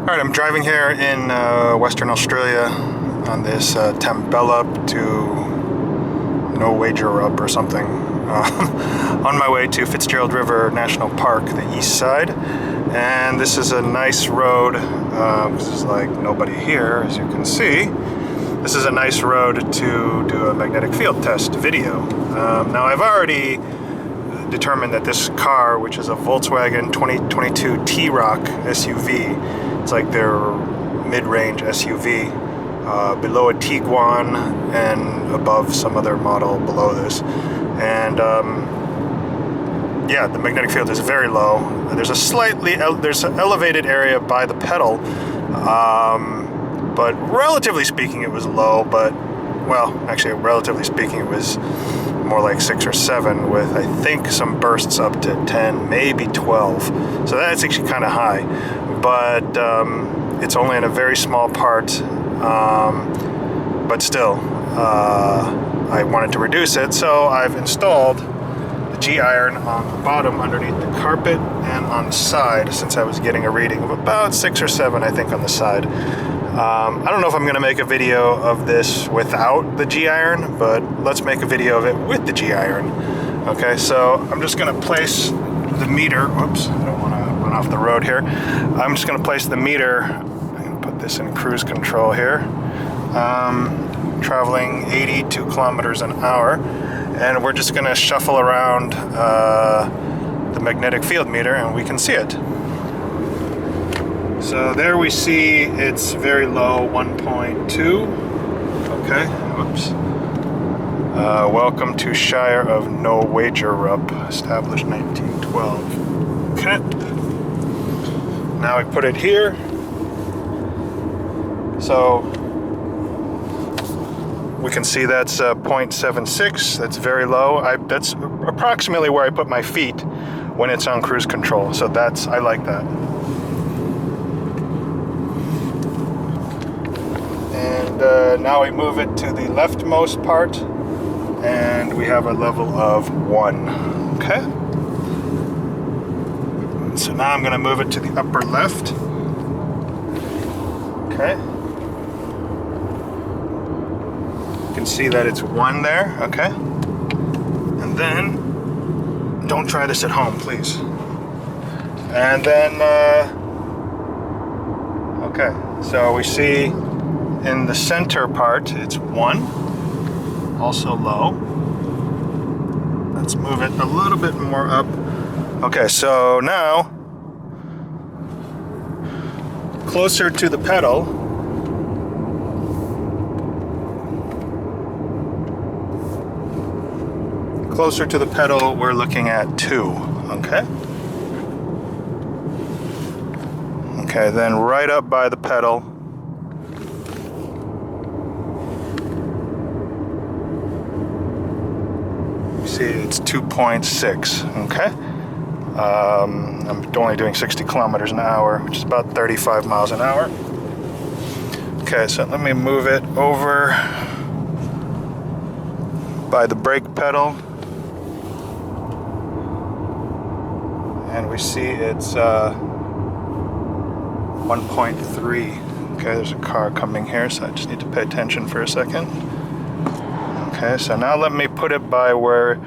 Alright, I'm driving here in Western Australia on this Tambella to No Wager Up or something. On my way to Fitzgerald River National Park, the east side. And this is a nice road. There's like nobody here, as you can see. This is a nice road to do a magnetic field test video. Now I've already determined that this car, which is a Volkswagen 2022 T Roc SUV, it's like their mid-range SUV, below a Tiguan and above some other model below this. And yeah, the magnetic field is very low. There's there's an elevated area by the pedal, but relatively speaking it was low, but well, actually relatively speaking it was more like 6 or 7 with I think some bursts up to 10, maybe 12. So that's actually kind of high, but it's only in a very small part, but still I wanted to reduce it, so I've installed the G-iron on the bottom underneath the carpet and on the side, since I was getting a reading of about 6 or 7 I think on the side. I don't know if I'm going to make a video of this without the G-iron, but let's make a video of it with the G-iron. Okay, so I'm just going to place the meter. Whoops, I don't want to run off the road here. I'm just going to place the meter. I'm going to put this in cruise control here. Traveling 82 kilometers an hour, and we're just going to shuffle around the magnetic field meter and we can see it. So there we see it's very low, 1.2. Okay, whoops. Welcome to Shire of No Wager Up, established 1912. Okay. Now we put it here. So we can see that's 0.76. That's very low. That's approximately where I put my feet when it's on cruise control. So I like that. Now we move it to the leftmost part, and we have a level of 1. Okay. So now I'm going to move it to the upper left. Okay. You can see that it's 1 there. Okay. And then, don't try this at home, please. And then, okay. So we see in the center part, it's 1, also low. Let's move it a little bit more up. Okay, so now, closer to the pedal, we're looking at 2, okay? Okay, then right up by the pedal, see it's 2.6. okay. I'm only doing 60 kilometers an hour, which is about 35 miles an hour. Okay, so let me move it over by the brake pedal, and we see it's 1.3. okay, there's a car coming here, so I just need to pay attention for a second. Okay, so now let me put it by where,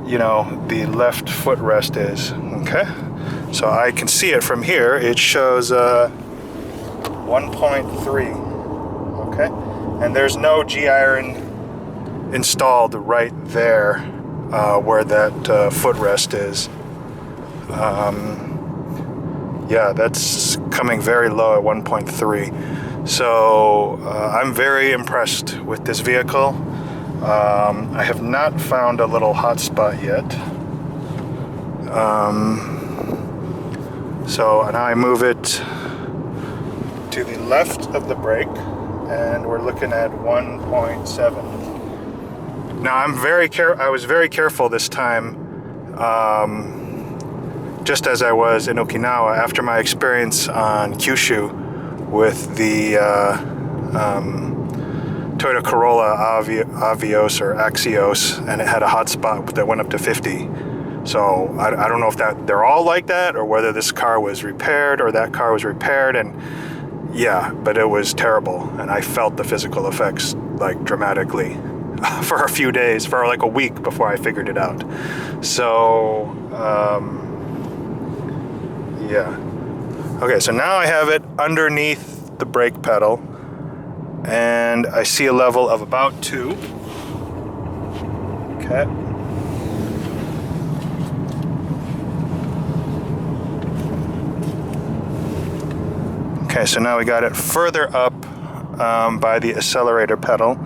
you know, the left footrest is. Okay, so I can see it from here. It shows 1.3. Okay, and there's no G-iron installed right there where that footrest is. Yeah, that's coming very low at 1.3. So I'm very impressed with this vehicle. I have not found a little hot spot yet. So now I move it to the left of the brake, and we're looking at 1.7. Now I was very careful this time, just as I was in Okinawa after my experience on Kyushu with the Toyota Corolla Avios or Axios, and it had a hot spot that went up to 50. So I don't know if they're all like that, or whether this car was repaired or that car was repaired. And yeah, but it was terrible, and I felt the physical effects like dramatically for a few days, for like a week before I figured it out. So yeah. Okay, so now I have it underneath the brake pedal, and I see a level of about 2. Okay. Okay, so now we got it further up by the accelerator pedal,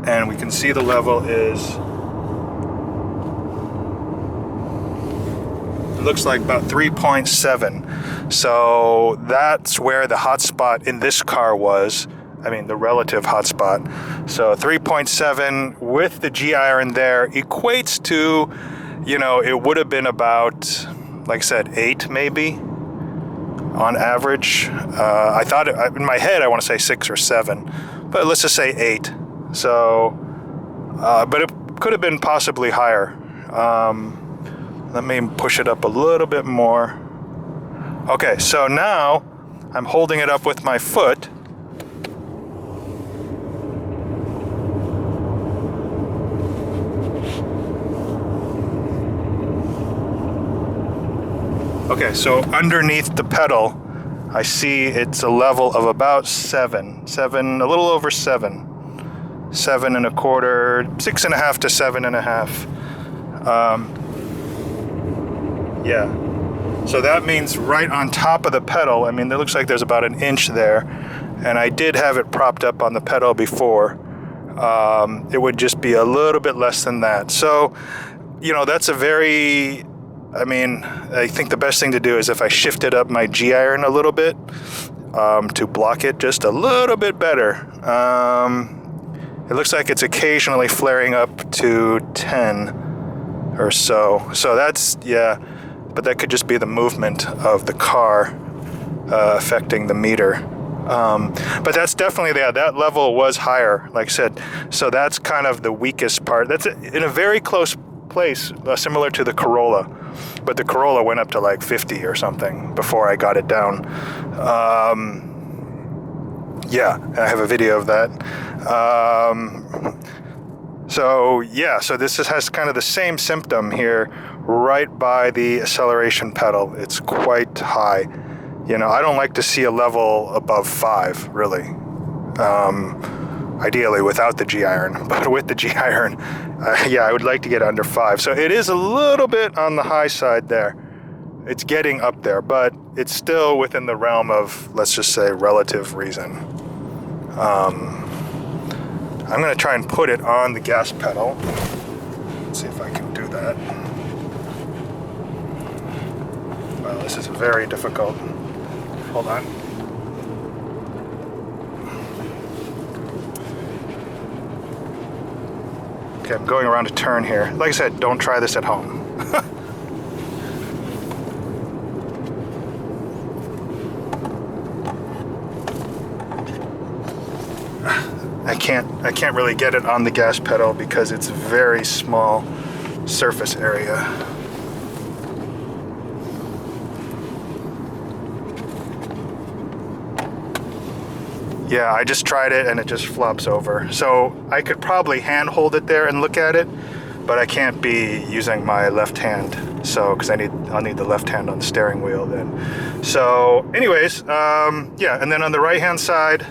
and we can see the level is, it looks like about 3.7. So that's where the hot spot in this car was. I mean, the relative hot spot. So 3.7 with the G iron there equates to, you know, it would have been about, like I said, 8 maybe on average. I thought in my head I want to say 6 or 7, but let's just say 8. So, but it could have been possibly higher. Let me push it up a little bit more. Okay, so now I'm holding it up with my foot. Okay, so underneath the pedal, I see it's a level of about 7, a little over 7, 7 1/4, 6.5 to 7.5. Yeah, so that means right on top of the pedal. I mean, it looks like there's about an inch there, and I did have it propped up on the pedal before. It would just be a little bit less than that. So, you know, that's a very, I mean, I think the best thing to do is if I shifted up my G iron a little bit to block it just a little bit better. It looks like it's occasionally flaring up to 10 or so. So that's, yeah, but that could just be the movement of the car affecting the meter. But that's definitely, that level was higher, like I said. So that's kind of the weakest part. That's in a very close place, similar to the Corolla. But the Corolla went up to like 50 or something before I got it down. Yeah, I have a video of that. So yeah, so this has kind of the same symptom here, right by the acceleration pedal. It's quite high. You know, I don't like to see a level above 5, really. Ideally without the G iron, but with the G iron, yeah, I would like to get under 5. So it is a little bit on the high side there. It's getting up there, but it's still within the realm of, let's just say, relative reason. I'm going to try and put it on the gas pedal. Let's see if I can do that. Well, this is very difficult. Hold on. Okay, I'm going around a turn here. Like I said, don't try this at home. I can't really get it on the gas pedal because it's very small surface area. Yeah, I just tried it and it just flops over. So I could probably hand hold it there and look at it, but I can't be using my left hand. So, because I'll need the left hand on the steering wheel then. So anyways, yeah, and then on the right hand side,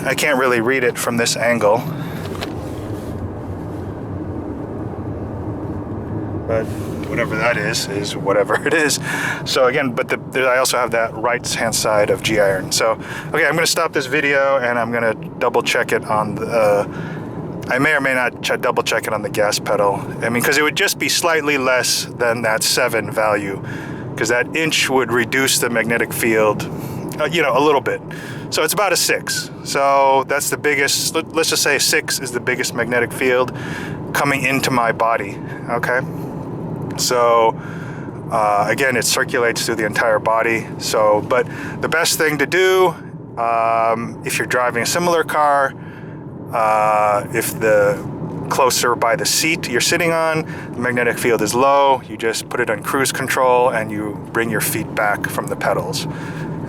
I can't really read it from this angle, but whatever that is whatever it is. So again, but I also have that right hand side of G iron. So okay, I'm going to stop this video and I'm going to double check it on the I may or may not double check it on the gas pedal. I mean, because it would just be slightly less than that 7 value, because that inch would reduce the magnetic field, you know, a little bit. So it's about a 6. So that's the biggest, let's just say 6 is the biggest magnetic field coming into my body, okay? So again, it circulates through the entire body. So, but the best thing to do If you're driving a similar car, if the closer by the seat you're sitting on, the magnetic field is low, you just put it on cruise control and you bring your feet back from the pedals.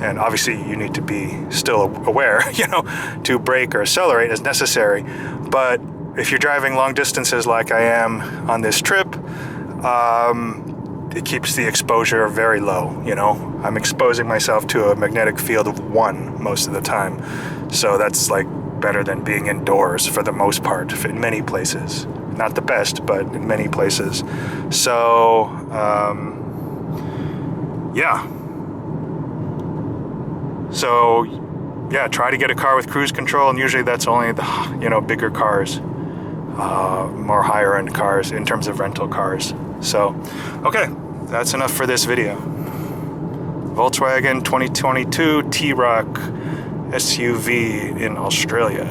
And obviously you need to be still aware, to brake or accelerate as necessary. But if you're driving long distances like I am on this trip, it keeps the exposure very low, I'm exposing myself to a magnetic field of 1 most of the time. So that's like better than being indoors for the most part in many places. Not the best, but in many places. So, yeah. So, yeah, try to get a car with cruise control, and usually that's only the, bigger cars, more higher end cars in terms of rental cars. So, okay, that's enough for this video. Volkswagen 2022 T Roc SUV in Australia.